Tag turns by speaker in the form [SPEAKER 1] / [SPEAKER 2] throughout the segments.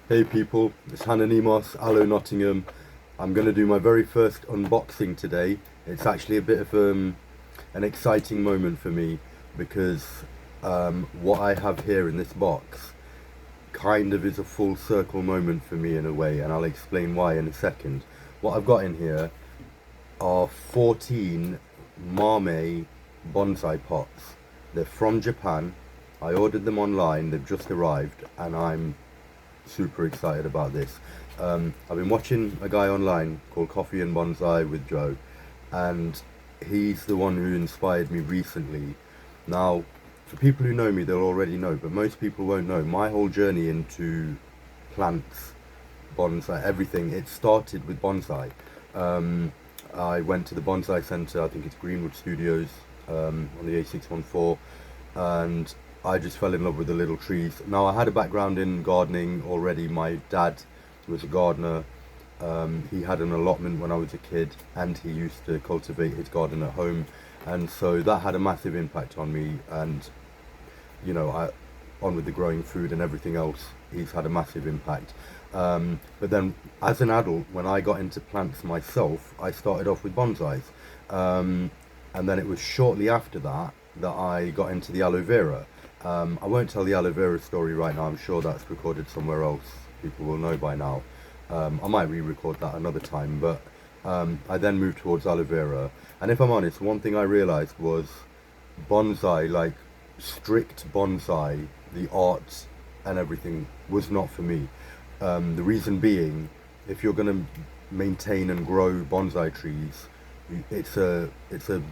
[SPEAKER 1] Hey people, it's Hananimos, Aloe Nottingham. I'm going to do my very first unboxing today. It's actually a bit of an exciting moment for me because what I have here in this box kind of is a full circle moment for me in a way, and I'll explain why in a second. What I've got in here are 14 Mame bonsai pots. They're from Japan. I ordered them online, they've just arrived, and I'm super excited about this. I've been watching a guy online called Coffee and Bonsai with Joe, and he's the one who inspired me recently. Now, for people who know me, they'll already know, but most people won't know. My whole journey into plants, bonsai, everything, it started with bonsai. Um, I went to the bonsai centre, I think it's Greenwood Studios, on the A614, and I just fell in love with the little trees. Now, I had a background in gardening already. My dad was a gardener. He had an allotment when I was a kid, and he used to cultivate his garden at home, and so that had a massive impact on me. And on with the growing food and everything else, he's had a massive impact. But then, as an adult, when I got into plants myself, I started off with bonsais, and then it was shortly after that that I got into the aloe vera. I won't tell the aloe vera story right now. I'm sure that's recorded somewhere else. People will know by now. I might re-record that another time, but I then moved towards aloe vera. And if I'm honest, one thing I realized was bonsai, like strict bonsai, the art and everything was not for me. The reason being, if you're going to maintain and grow bonsai trees, it's a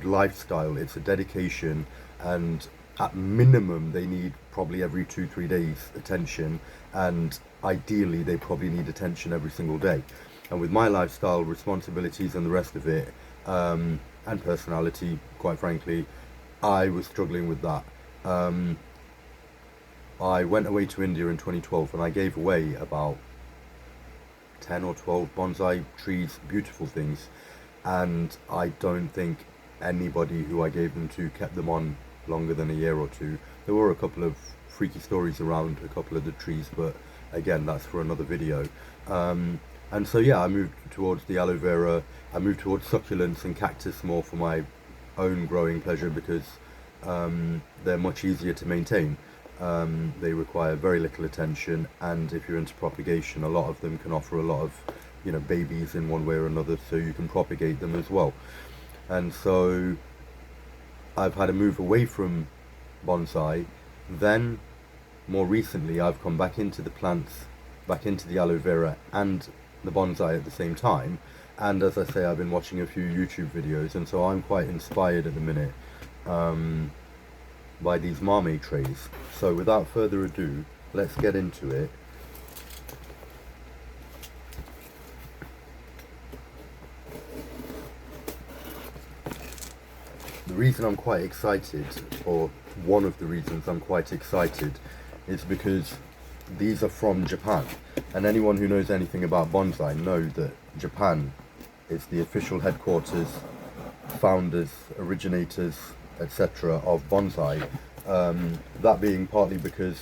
[SPEAKER 1] lifestyle, it's a dedication, and at minimum they need probably every 2-3 days attention, and ideally they probably need attention every single day. And with my lifestyle, responsibilities, and the rest of it, and personality, quite frankly, I was struggling with that. Um, I went away to India in 2012 and I gave away about 10 or 12 bonsai trees, beautiful things, and I don't think anybody who I gave them to kept them on longer than a year or two. There were a couple of freaky stories around a couple of the trees, but again, that's for another video. And so, yeah, I moved towards the aloe vera. I moved towards succulents and cactus more for my own growing pleasure because they're much easier to maintain. They require very little attention, and if you're into propagation, a lot of them can offer a lot of, babies in one way or another, so you can propagate them as well. And so I've had a move away from bonsai. Then, more recently, I've come back into the plants, back into the aloe vera and the bonsai at the same time. And as I say, I've been watching a few YouTube videos, and so I'm quite inspired at the minute by these Mame trays. So without further ado, let's get into it. The reason I'm quite excited, or one of the reasons I'm quite excited, is because these are from Japan. And anyone who knows anything about bonsai know that Japan is the official headquarters, founders, originators, etc. of bonsai. That being partly because,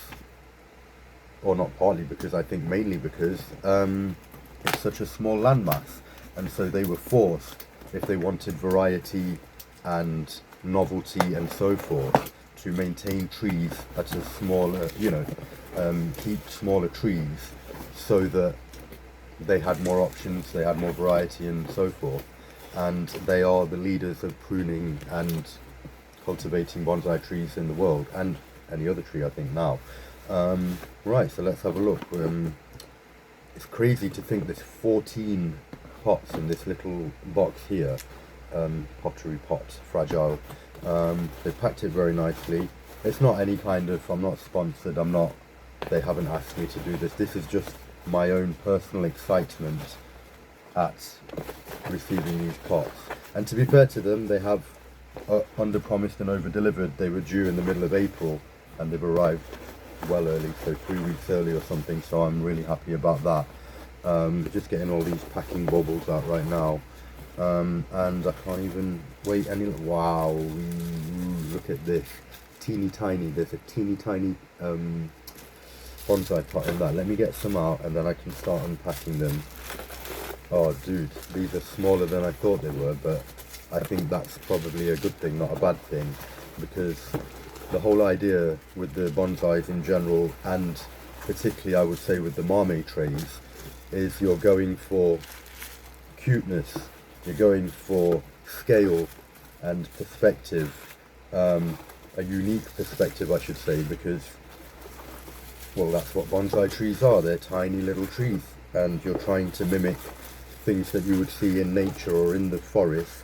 [SPEAKER 1] or not partly because, I think mainly because it's such a small landmass, and so they were forced, if they wanted variety and novelty and so forth, to maintain trees at a smaller, keep smaller trees so that they had more options, they had more variety and so forth. And they are the leaders of pruning and cultivating bonsai trees in the world, and any other tree I think now. Right, so let's have a look. It's crazy to think there's 14 pots in this little box here. Pottery pot, fragile. They packed it very nicely. It's not any kind of, I'm not sponsored, they haven't asked me to do this. This is just my own personal excitement at receiving these pots. And to be fair to them, they have under promised and over delivered. They were due in the middle of April and they've arrived well early, so 3 weeks early or something, so I'm really happy about that. Just getting all these packing bubbles out right now. And I can't even wait any. Wow, look at this. Teeny tiny, there's a teeny tiny bonsai pot in that. Let me get some out and then I can start unpacking them. Oh dude, these are smaller than I thought they were, but I think that's probably a good thing, not a bad thing, because the whole idea with the bonsais in general, and particularly I would say with the Mame trays, is you're going for cuteness, you're going for scale and perspective, a unique perspective I should say, because, well, that's what bonsai trees are. They're tiny little trees, and you're trying to mimic things that you would see in nature or in the forest.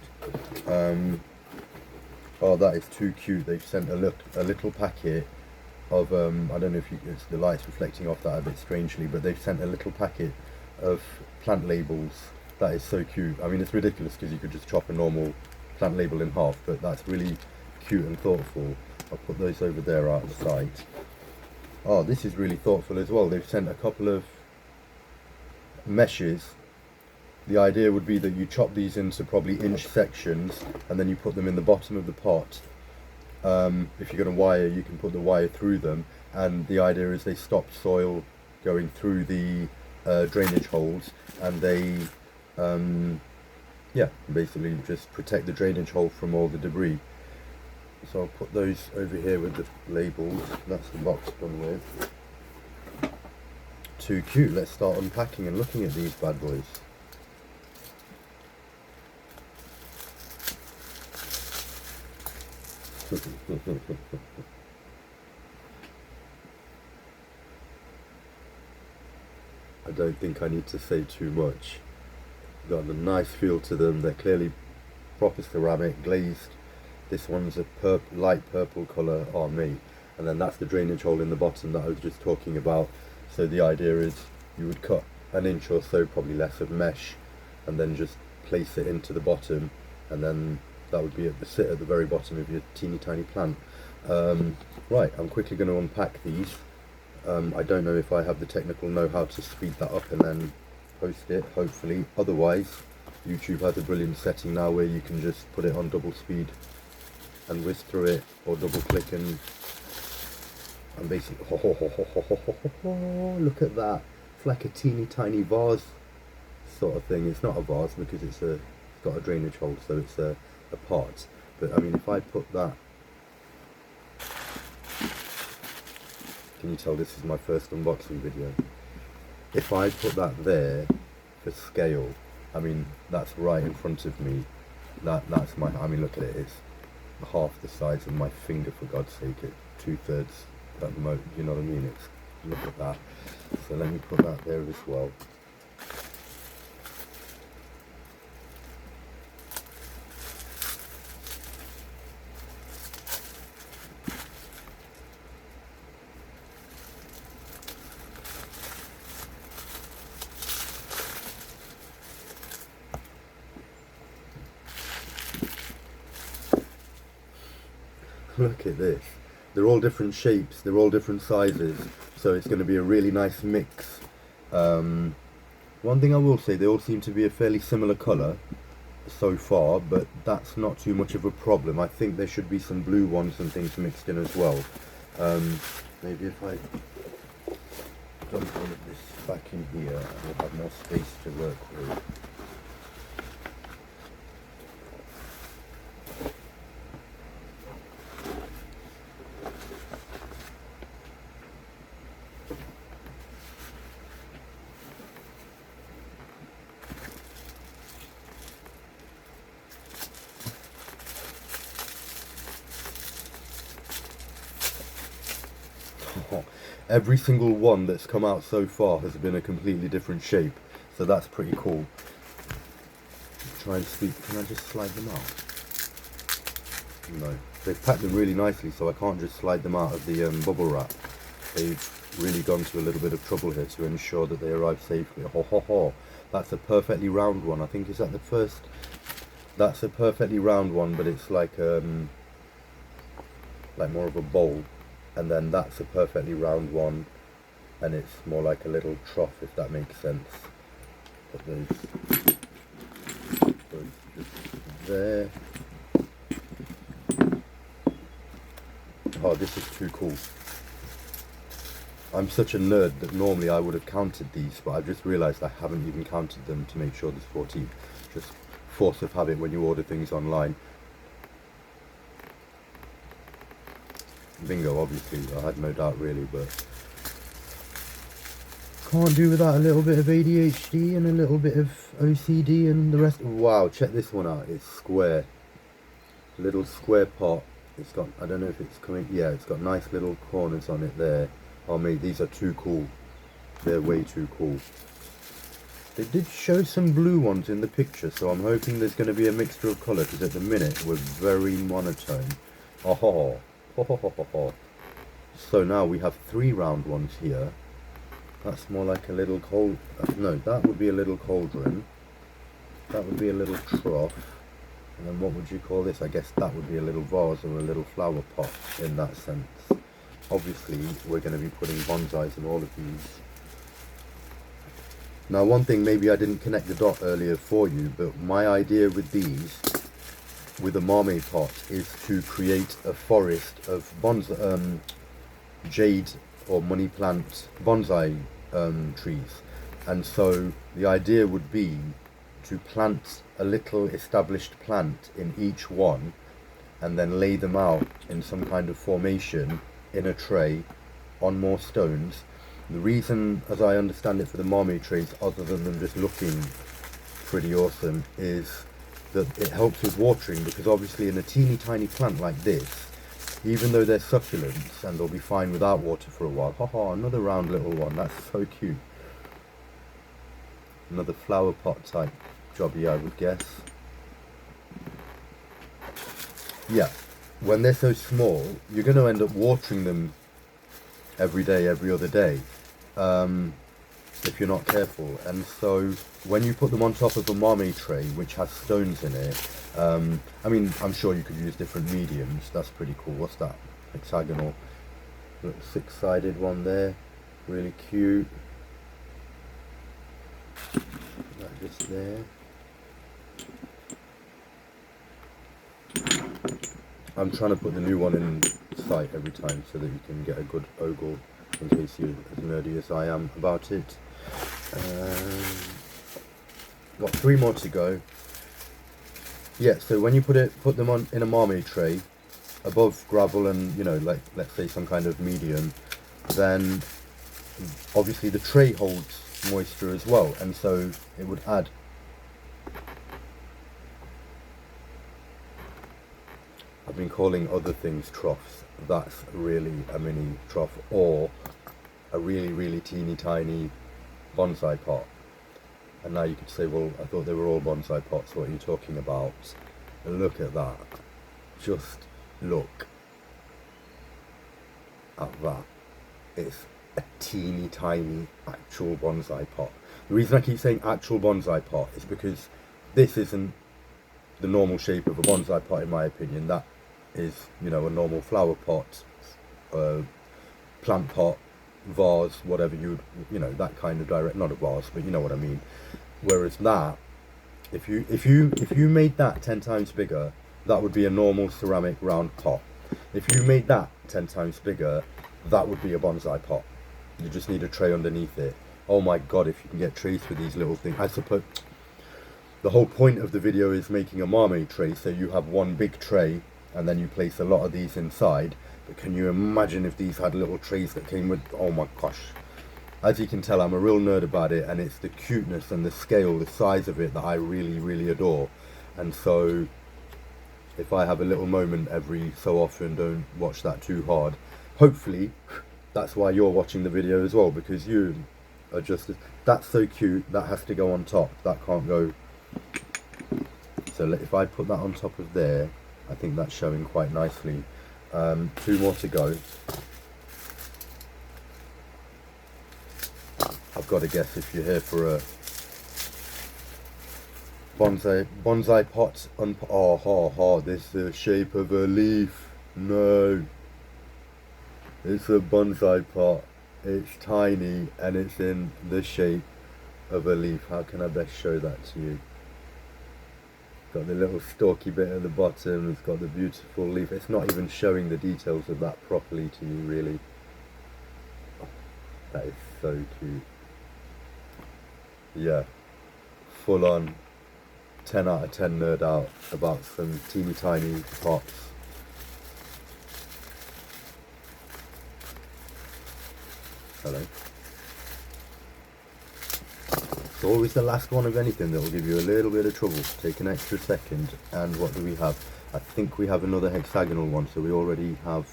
[SPEAKER 1] Oh, that is too cute. They've sent a little packet of, I don't know if it's the light's reflecting off that a bit strangely, but they've sent a little packet of plant labels. That is so cute. I mean, it's ridiculous because you could just chop a normal plant label in half, but that's really cute and thoughtful. I'll put those over there out of sight. Oh, this is really thoughtful as well. They've sent a couple of meshes. The idea would be that you chop these into probably inch sections and then you put them in the bottom of the pot. If you're going to wire, you can put the wire through them, and the idea is they stop soil going through the drainage holes, and they yeah, basically just protect the drainage hole from all the debris. So I'll put those over here with the labels. That's the box done with. Too cute. Let's start unpacking and looking at these bad boys. I don't think I need to say too much. Got a nice feel to them. They're clearly proper ceramic, glazed. This one's a light purple colour on me, and then that's the drainage hole in the bottom that I was just talking about. So the idea is you would cut an inch or so, probably less, of mesh, and then just place it into the bottom, and then that would be sit at the very bottom of your teeny tiny plant. Right, I'm quickly going to unpack these. I don't know if I have the technical know-how to speed that up and then post it, hopefully. Otherwise, YouTube has a brilliant setting now where you can just put it on double speed and whisk through it, or double click and basically, look at that. It's like a teeny tiny vase sort of thing. It's not a vase because it's got a drainage hole, so it's a pot. But I mean, if I put that, can you tell this is my first unboxing video? If I put that there for scale, I mean, that's right in front of me. That's my, I mean, look at it, it's half the size of my finger, for God's sake. It's 2/3 at the moment, you know what I mean? It's, look at that. So let me put that there as well. Look at this. They're all different shapes, they're all different sizes, so it's going to be a really nice mix. One thing I will say, they all seem to be a fairly similar colour so far, but that's not too much of a problem. I think there should be some blue ones and things mixed in as well. Maybe if I dump all of this back in here, we'll have more space to work with. Every single one that's come out so far has been a completely different shape, so that's pretty cool. Try and speak. Can I just slide them out? No. They've packed them really nicely, so I can't just slide them out of the bubble wrap. They've really gone to a little bit of trouble here to ensure that they arrive safely. Ho ho ho! That's a perfectly round one. I think is that the first. That's a perfectly round one, but it's like more of a bowl. And then that's a perfectly round one, and it's more like a little trough, if that makes sense. Put those just there. Oh, this is too cool. I'm such a nerd that normally I would have counted these, but I've just realised I haven't even counted them to make sure there's 14. Just force of habit when you order things online. Bingo, obviously, I had no doubt really, but can't do without a little bit of ADHD and a little bit of OCD and the rest. Wow, check this one out. It's square. Little square pot. It's got, I don't know if it's coming, yeah, it's got nice little corners on it there. Oh mate, these are too cool. They're way too cool. They did show some blue ones in the picture, so I'm hoping there's going to be a mixture of colour, because at the minute we're very monotone. Oh ho ho ho ho ho ho. So now we have 3 round ones here. That's more like a little cold. No, that would be a little cauldron. That would be a little trough. And then what would you call this? I guess that would be a little vase or a little flower pot in that sense. Obviously, we're going to be putting bonsais in all of these. Now, one thing, maybe I didn't connect the dot earlier for you, but my idea with these, with a Mame pot, is to create a forest of bonsai, jade or money plant bonsai trees. And so the idea would be to plant a little established plant in each one and then lay them out in some kind of formation in a tray on more stones. The reason, as I understand it, for the Mame trays, other than them just looking pretty awesome, is that it helps with watering, because obviously in a teeny tiny plant like this, even though they're succulents and they'll be fine without water for a while. Haha, another round little one. That's so cute. Another flower pot type jobby, I would guess. Yeah, when they're so small, you're going to end up watering them every day, every other day, if you're not careful. And so when you put them on top of a Mame tray, which has stones in it, I mean, I'm sure you could use different mediums. That's pretty cool. What's that? Hexagonal. Little 6-sided one there. Really cute. That just there. I'm trying to put the new one in sight every time so that you can get a good ogle, in case you're as nerdy as I am about it. Got 3 more to go. Yeah, so when you put them on in a Mame tray, above gravel and, you know, like let's say some kind of medium, then obviously the tray holds moisture as well, and so it would add. I've been calling other things troughs. That's really a mini trough, or a really, really teeny tiny bonsai pot. And now you could say, well, I thought they were all bonsai pots. What are you talking about? Look at that. Just look at that. It's a teeny tiny actual bonsai pot. The reason I keep saying actual bonsai pot is because this isn't the normal shape of a bonsai pot, in my opinion. That is, you know, a normal flower pot, plant pot, vase, whatever you know, that kind of direct, not a vase, but you know what I mean. Whereas that, if you made that 10 times bigger, that would be a normal ceramic round pot. If you made that 10 times bigger, that would be a bonsai pot. You just need a tray underneath it. Oh my god, if you can get trays for these little things. I suppose the whole point of the video is making a Mame tray, so you have one big tray and then you place a lot of these inside. But can you imagine if these had little trays that came with, oh my gosh. As you can tell, I'm a real nerd about it, and it's the cuteness and the scale, the size of it that I really, really adore. And so if I have a little moment every so often, don't watch that too hard. Hopefully that's why you're watching the video as well, because you are just, that's so cute, that has to go on top, that can't go. So if I put that on top of there, I think that's showing quite nicely. 2 more to go. I've got to guess if you're here for a bonsai pot. This is the shape of a leaf. No, it's a bonsai pot. It's tiny and it's in the shape of a leaf. How can I best show that to you? Got the little stalky bit at the bottom, it's got the beautiful leaf. It's not even showing the details of that properly to you, really. That is so cute. Yeah, full on 10 out of 10 nerd out about some teeny tiny pots. Hello. It's always the last one of anything that will give you a little bit of trouble. Take an extra second. And what do we have? I think we have another hexagonal one, so we already have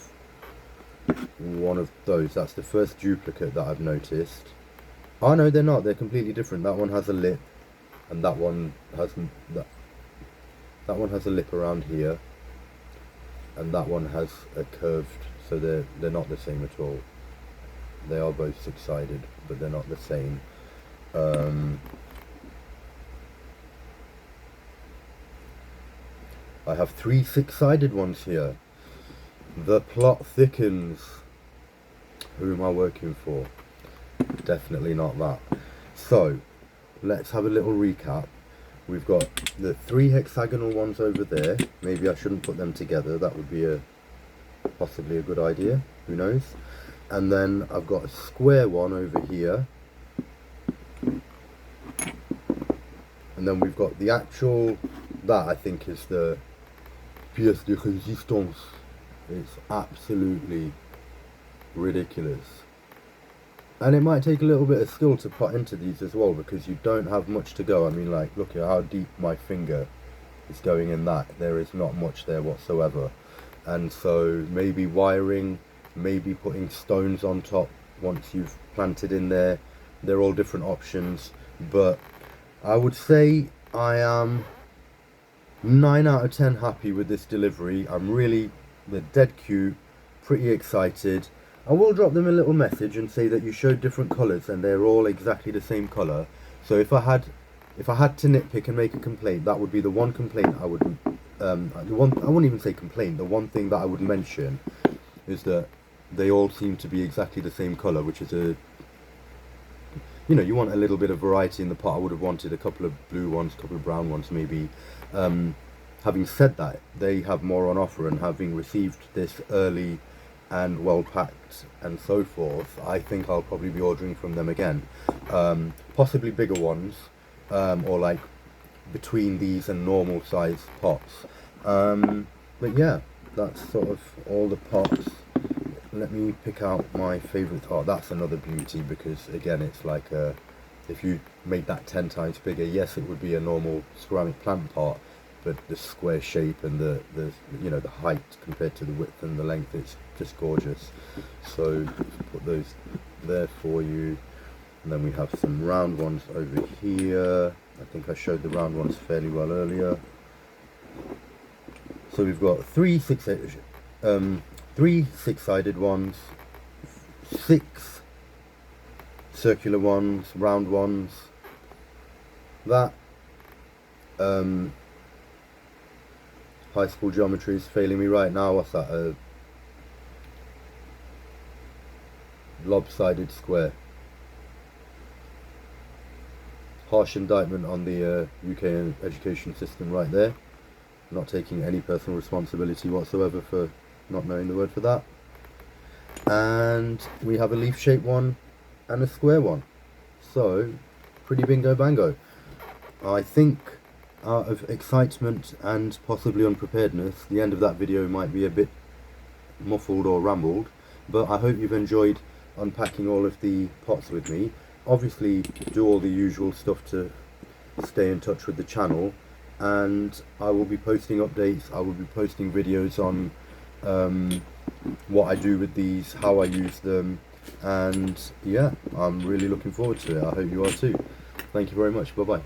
[SPEAKER 1] one of those. That's the first duplicate that I've noticed. Oh no, they're not. They're completely different. That one has a lip, and that one has that one has a lip around here, and that one has a curved. So they're not the same at all. They are both six-sided, but they're not the same. I have 3 six-sided ones here. The plot thickens. Who am I working for? Definitely not that. So, let's have a little recap. We've got the 3 hexagonal ones over there. Maybe I shouldn't put them together. That would be possibly a good idea. Who knows? And then I've got a square one over here. And then we've got the actual, that I think is the pièce de résistance. It's absolutely ridiculous. And it might take a little bit of skill to pot into these as well, because you don't have much to go. I mean, like, look at how deep my finger is going in that. There is not much there whatsoever. And so maybe wiring, maybe putting stones on top once you've planted in there. They're all different options, but I would say I am 9 out of 10 happy with this delivery. They're dead cute, pretty excited. I will drop them a little message and say that you showed different colours and they're all exactly the same colour. So if I had to nitpick and make a complaint, that would be the one complaint I would, I wouldn't even say complaint, the one thing that I would mention is that they all seem to be exactly the same colour, which is you know, you want a little bit of variety in the pot. I would have wanted a couple of blue ones, a couple of brown ones maybe. Having said that, they have more on offer, and having received this early and well packed and so forth, I think I'll probably be ordering from them again. Possibly bigger ones, or like between these and normal size pots. But yeah, that's sort of all the pots. Let me pick out my favourite. Oh, that's another beauty, because again, it's like if you made that 10 times bigger, yes, it would be a normal ceramic plant pot, but the square shape and the you know, the height compared to the width and the length, it's just gorgeous. So put those there for you, and then we have some round ones over here. I think I showed the round ones fairly well earlier. So we've got 3 six-sided ones, 6 circular ones, round ones. That high school geometry is failing me right now. What's that? A lopsided square. Harsh indictment on the UK education system right there. Not taking any personal responsibility whatsoever for not knowing the word for that. And we have a leaf shaped one and a square one. So pretty bingo bango. I think out of excitement and possibly unpreparedness, the end of that video might be a bit muffled or rambled, but I hope you've enjoyed unpacking all of the pots with me. Obviously do all the usual stuff to stay in touch with the channel, and I will be posting updates. I will be posting videos on what I do with these, how I use them, and yeah, I'm really looking forward to it. I hope you are too. Thank you very much. Bye bye.